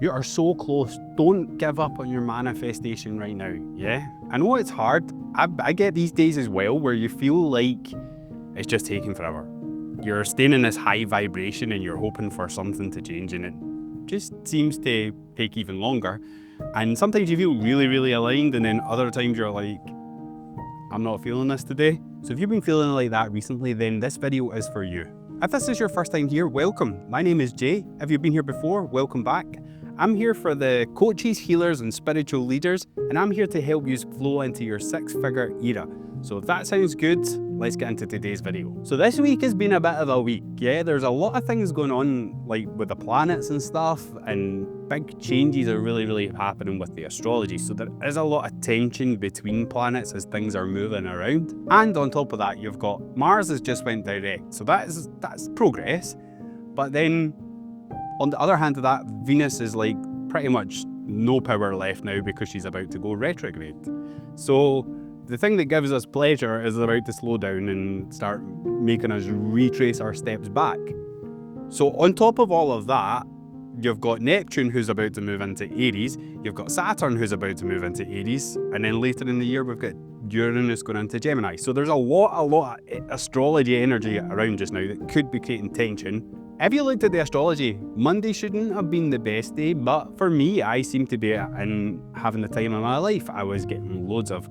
You are so close. Don't give up on your manifestation right now, yeah? I know it's hard. I get these days as well where you feel like it's just taking forever. You're staying in this high vibration and you're hoping for something to change, and it just seems to take even longer. And sometimes you feel really, really aligned, and then other times you're like, I'm not feeling this today. So if you've been feeling like that recently, then this video is for you. If this is your first time here, welcome. My name is Jay. If you've been here before, welcome back. I'm here for the coaches, healers, and spiritual leaders, and I'm here to help you flow into your six-figure era. So if that sounds good, let's get into today's video. So this week has been a bit of a week, yeah? There's a lot of things going on, like with the planets and stuff, and big changes are really happening with the astrology. So there is a lot of tension between planets as things are moving around. And on top of that, you've got Mars has just went direct. So that's progress. But then on the other hand of that, Venus is like pretty much no power left now because she's about to go retrograde. So the thing that gives us pleasure is about to slow down and start making us retrace our steps back. So on top of all of that, you've got Neptune who's about to move into Aries, you've got Saturn who's about to move into Aries, and then later in the year we've got Uranus going into Gemini. So there's a lot of astrology energy around just now that could be creating tension. If you looked at the astrology, Monday shouldn't have been the best day, but for me, I seem to be having the time of my life. I was getting loads of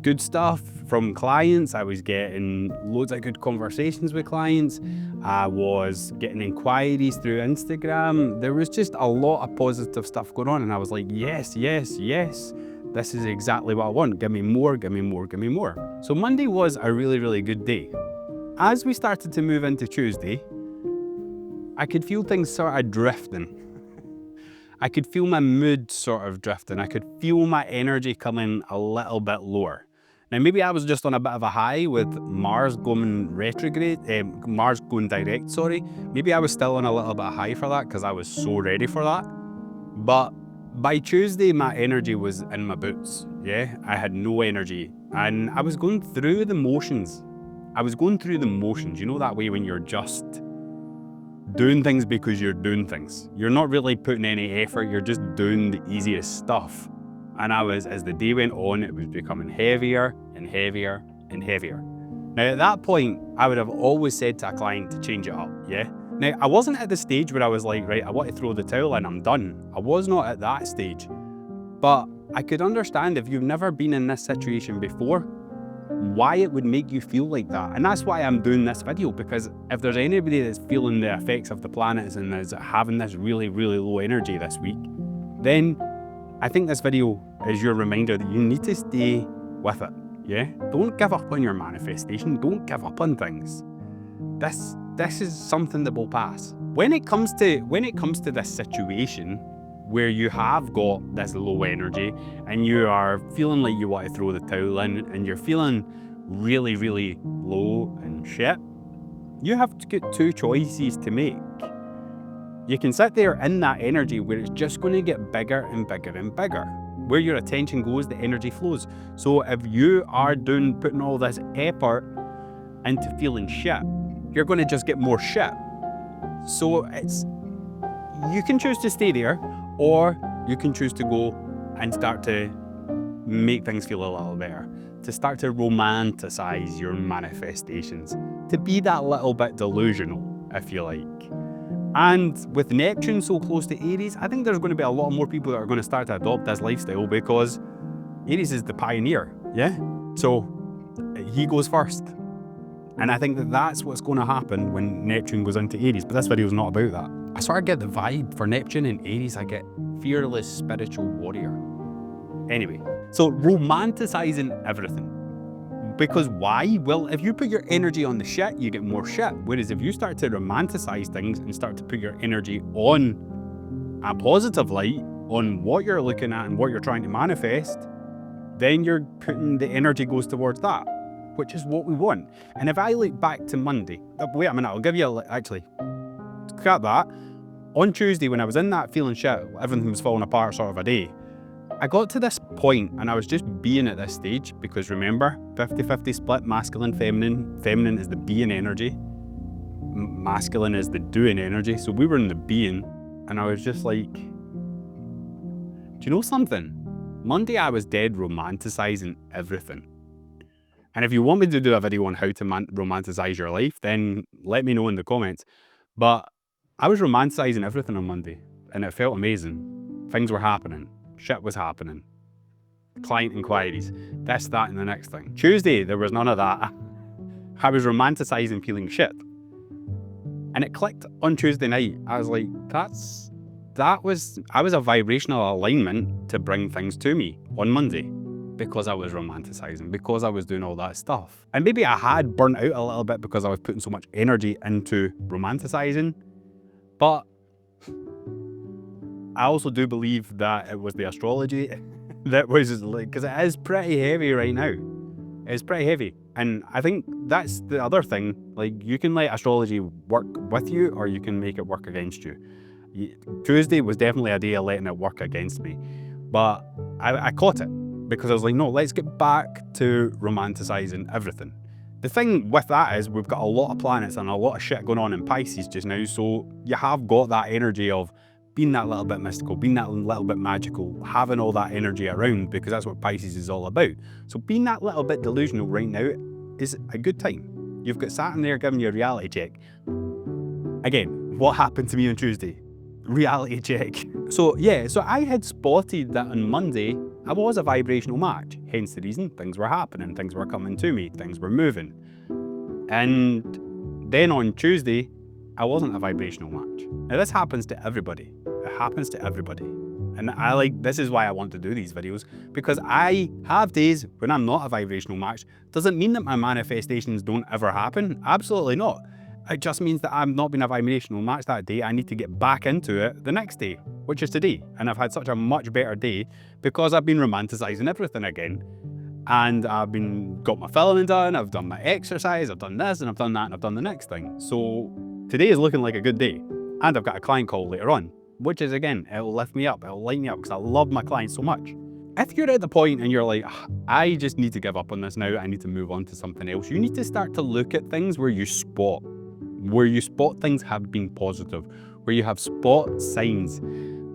good stuff from clients. I was getting loads of good conversations with clients. I was getting inquiries through Instagram. There was just a lot of positive stuff going on, and I was like, yes, this is exactly what I want. Give me more, give me more, give me more. So Monday was a really good day. As we started to move into Tuesday, I could feel things sort of drifting. I could feel my mood sort of drifting. I could feel my energy coming a little bit lower. Now, maybe I was just on a bit of a high with Mars going retrograde, Mars going direct, sorry. Maybe I was still on a little bit high for that because I was so ready for that. But by Tuesday, my energy was in my boots, yeah? I had no energy and I was going through the motions. You know that way when you're just doing things because you're doing things. You're not really putting any effort, you're just doing the easiest stuff. And as the day went on, it was becoming heavier and heavier and heavier. Now at that point, I would have always said to a client to change it up, yeah? Now, I wasn't at the stage where I was like, right, I want to throw the towel in, I'm done. I was not at that stage. But I could understand if you've never been in this situation before, why it would make you feel like that. And that's why I'm doing this video, because if there's anybody that's feeling the effects of the planets and is having this really low energy this week, then I think this video is your reminder that you need to stay with it, yeah? Don't give up on your manifestation, don't give up on things. This is something that will pass. When it comes to this situation where you have got this low energy and you are feeling like you want to throw the towel in and you're feeling really low and shit, you have to get two choices to make. You can sit there in that energy where it's just going to get bigger and bigger and bigger. Where your attention goes, the energy flows. So if you are putting all this effort into feeling shit, you're going to just get more shit. So you can choose to stay there, or you can choose to go and start to make things feel a little better, to start to romanticize your manifestations, to be that little bit delusional, if you like. And with Neptune so close to Aries, I think there's going to be a lot more people that are going to start to adopt this lifestyle because Aries is the pioneer, yeah? So he goes first. And I think that that's what's going to happen when Neptune goes into Aries, but this video is not about that. I sort of get the vibe for Neptune and Aries, I get fearless spiritual warrior. Anyway, so romanticizing everything. Because why? Well, if you put your energy on the shit, you get more shit. Whereas if you start to romanticize things and start to put your energy on a positive light, on what you're looking at and what you're trying to manifest, then the energy goes towards that, which is what we want. And if I look back to Monday, wait a minute, I'll give you actually, cut that. On Tuesday, when I was in that feeling shit, everything was falling apart sort of a day, I got to this point and I was just being at this stage, because remember, 50-50 split, masculine, feminine. Feminine is the being energy. Masculine is the doing energy. So we were in the being, and I was just like, Do you know something? Monday I was dead romanticizing everything. And if you want me to do a video on how to romanticize your life, then let me know in the comments. But I was romanticizing everything on Monday, and it felt amazing. Things were happening. Shit was happening. Client inquiries. This, that, and the next thing. Tuesday, there was none of that. I was romanticizing feeling shit. And it clicked on Tuesday night. I was like, I was a vibrational alignment to bring things to me on Monday. Because I was romanticizing, because I was doing all that stuff. And maybe I had burnt out a little bit because I was putting so much energy into romanticizing. But I also do believe that it was the astrology that was like, because it is pretty heavy right now. It's pretty heavy. And I think that's the other thing. Like, you can let astrology work with you, or you can make it work against you. Tuesday was definitely a day of letting it work against me. But I caught it. Because I was like, no, let's get back to romanticizing everything. The thing with that is we've got a lot of planets and a lot of shit going on in Pisces just now, so you have got that energy of being that little bit mystical, being that little bit magical, having all that energy around, because that's what Pisces is all about. So being that little bit delusional right now is a good time. You've got Saturn there giving you a reality check. Again, what happened to me on Tuesday? Reality check. So yeah, so I had spotted that on Monday I was a vibrational match, hence the reason things were happening, things were coming to me, things were moving. And then on Tuesday, I wasn't a vibrational match. Now this happens to everybody. It happens to everybody. And this is why I want to do these videos, because I have days when I'm not a vibrational match. Doesn't mean that my manifestations don't ever happen. Absolutely not. It just means that I'm not being a vibrational match that day. I need to get back into it the next day, which is today. And I've had such a much better day because I've been romanticizing everything again. And I've got my filming done, I've done my exercise, I've done this and I've done that and I've done the next thing. So today is looking like a good day. And I've got a client call later on, which is, again, it'll lift me up, it'll light me up because I love my clients so much. If you're at the point and you're like, I just need to give up on this now, I need to move on to something else, you need to start to look at things where you spot things have been positive, where you have spot signs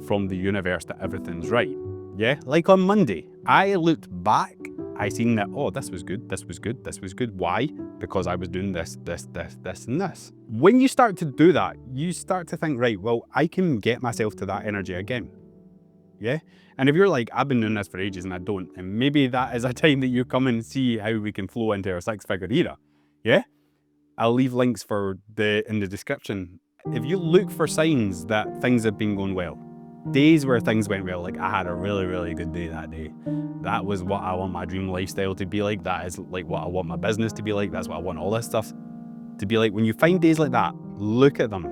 from the universe that everything's right. Yeah, like on Monday, I looked back, I seen that, oh, this was good, this was good, this was good. Why? Because I was doing this, and this. When you start to do that, you start to think, right, well, I can get myself to that energy again. Yeah? And if you're like, I've been doing this for ages and I don't, and maybe that is a time that you come and see how we can flow into our six-figure era. Yeah? I'll leave links in the description. If you look for signs that things have been going well, days where things went well, like I had a really, really good day that day. That was what I want my dream lifestyle to be like. That is like what I want my business to be like. That's what I want all this stuff to be like. When you find days like that, look at them.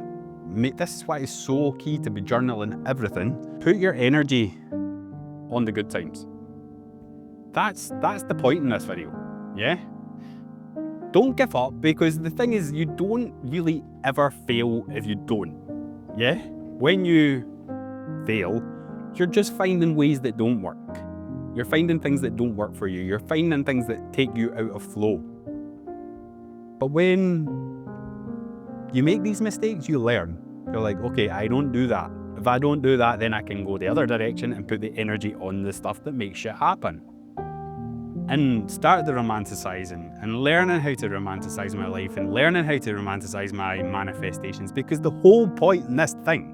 This is why it's so key to be journaling everything. Put your energy on the good times. That's the point in this video, yeah? Don't give up, because the thing is, you don't really ever fail if you don't, yeah? When you fail, you're just finding ways that don't work. You're finding things that don't work for you. You're finding things that take you out of flow. But when you make these mistakes, you learn. You're like, okay, I don't do that. If I don't do that, then I can go the other direction and put the energy on the stuff that makes shit happen. And start the romanticizing and learning how to romanticize my life and learning how to romanticize my manifestations, because the whole point in this thing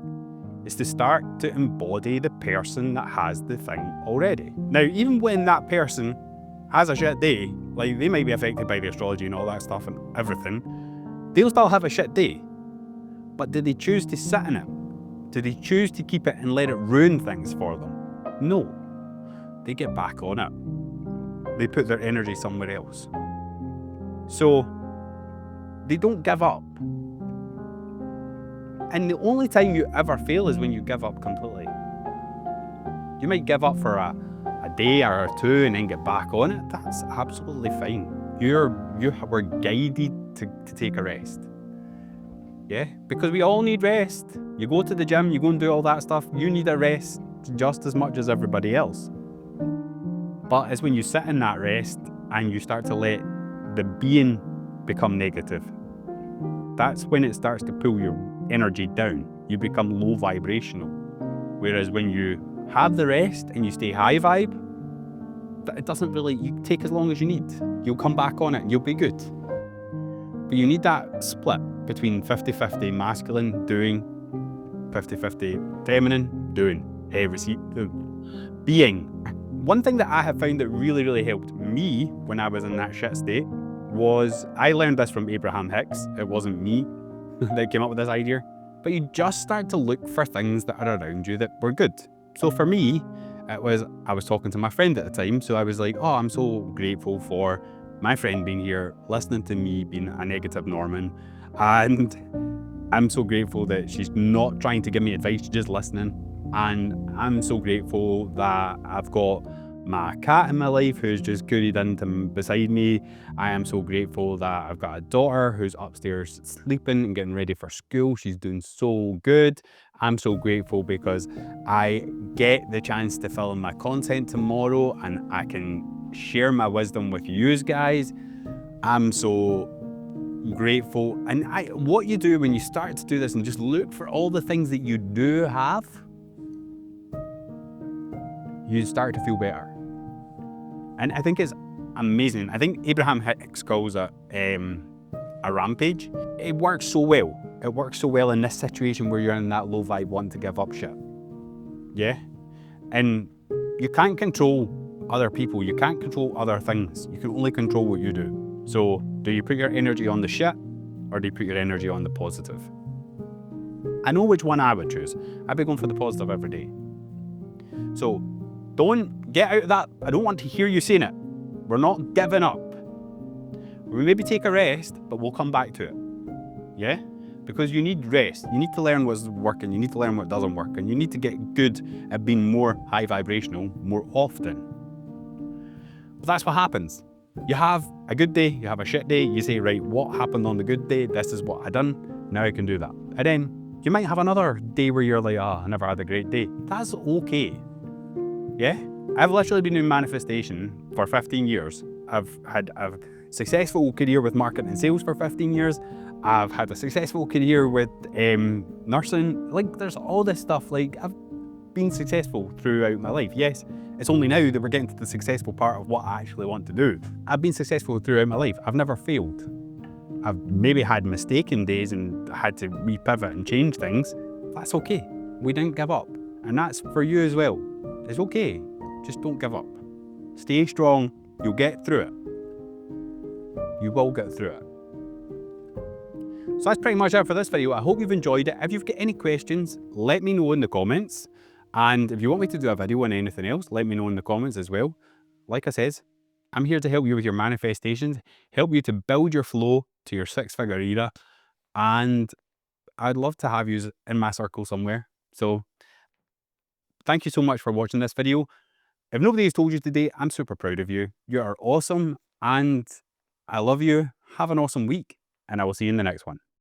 is to start to embody the person that has the thing already. Now, even when that person has a shit day, like they might be affected by the astrology and all that stuff and everything, they'll still have a shit day. But did they choose to sit in it? Did they choose to keep it and let it ruin things for them? No. They get back on it. They put their energy somewhere else. So they don't give up. And the only time you ever fail is when you give up completely. You might give up for a day or two and then get back on it. That's absolutely fine. You were guided to take a rest. Yeah, because we all need rest. You go to the gym, you go and do all that stuff, you need a rest just as much as everybody else. But it's when you sit in that rest and you start to let the being become negative. That's when it starts to pull your energy down. You become low vibrational. Whereas when you have the rest and you stay high vibe, it doesn't really, you take as long as you need. You'll come back on it and you'll be good. But you need that split between 50-50 masculine, doing, 50-50 feminine, doing, being. One thing that I have found that really, really helped me when I was in that shit state was, I learned this from Abraham Hicks. It wasn't me that came up with this idea. But you just start to look for things that are around you that were good. So for me, it was, I was talking to my friend at the time, so I was like, oh, I'm so grateful for my friend being here, listening to me being a negative Norman, and I'm so grateful that she's not trying to give me advice, she's just listening. And I'm so grateful that I've got my cat in my life who's just curried into beside me. I am so grateful that I've got a daughter who's upstairs sleeping and getting ready for school. She's doing so good. I'm so grateful because I get the chance to film my content tomorrow and I can share my wisdom with you guys. I'm so grateful. And what you do when you start to do this and just look for all the things that you do have, you start to feel better. And I think it's amazing. I think Abraham Hicks calls it a rampage. It works so well. It works so well in this situation where you're in that low vibe wanting to give up shit. Yeah? And you can't control other people. You can't control other things. You can only control what you do. So do you put your energy on the shit or do you put your energy on the positive? I know which one I would choose. I'd be going for the positive every day. So don't get out of that. I don't want to hear you saying it. We're not giving up. We maybe take a rest, but we'll come back to it. Yeah? Because you need rest. You need to learn what's working. You need to learn what doesn't work. And you need to get good at being more high vibrational more often. But that's what happens. You have a good day, you have a shit day, you say, right, what happened on the good day? This is what I done. Now I can do that. And then you might have another day where you're like, I never had a great day. That's okay. Yeah? I've literally been doing manifestation for 15 years. I've had a successful career with marketing and sales for 15 years. I've had a successful career with nursing. Like, there's all this stuff. Like, I've been successful throughout my life. Yes, it's only now that we're getting to the successful part of what I actually want to do. I've been successful throughout my life. I've never failed. I've maybe had mistaken days and had to repivot and change things. That's okay. We didn't give up. And that's for you as well. It's okay. Just don't give up. Stay strong. You'll get through it. You will get through it. So that's pretty much it for this video. I hope you've enjoyed it. If you've got any questions, let me know in the comments. And if you want me to do a video on anything else, let me know in the comments as well. Like I said, I'm here to help you with your manifestations, help you to build your flow to your six-figure era. And I'd love to have you in my circle somewhere. So thank you so much for watching this video. If nobody has told you today, I'm super proud of you. You are awesome and I love you. Have an awesome week and I will see you in the next one.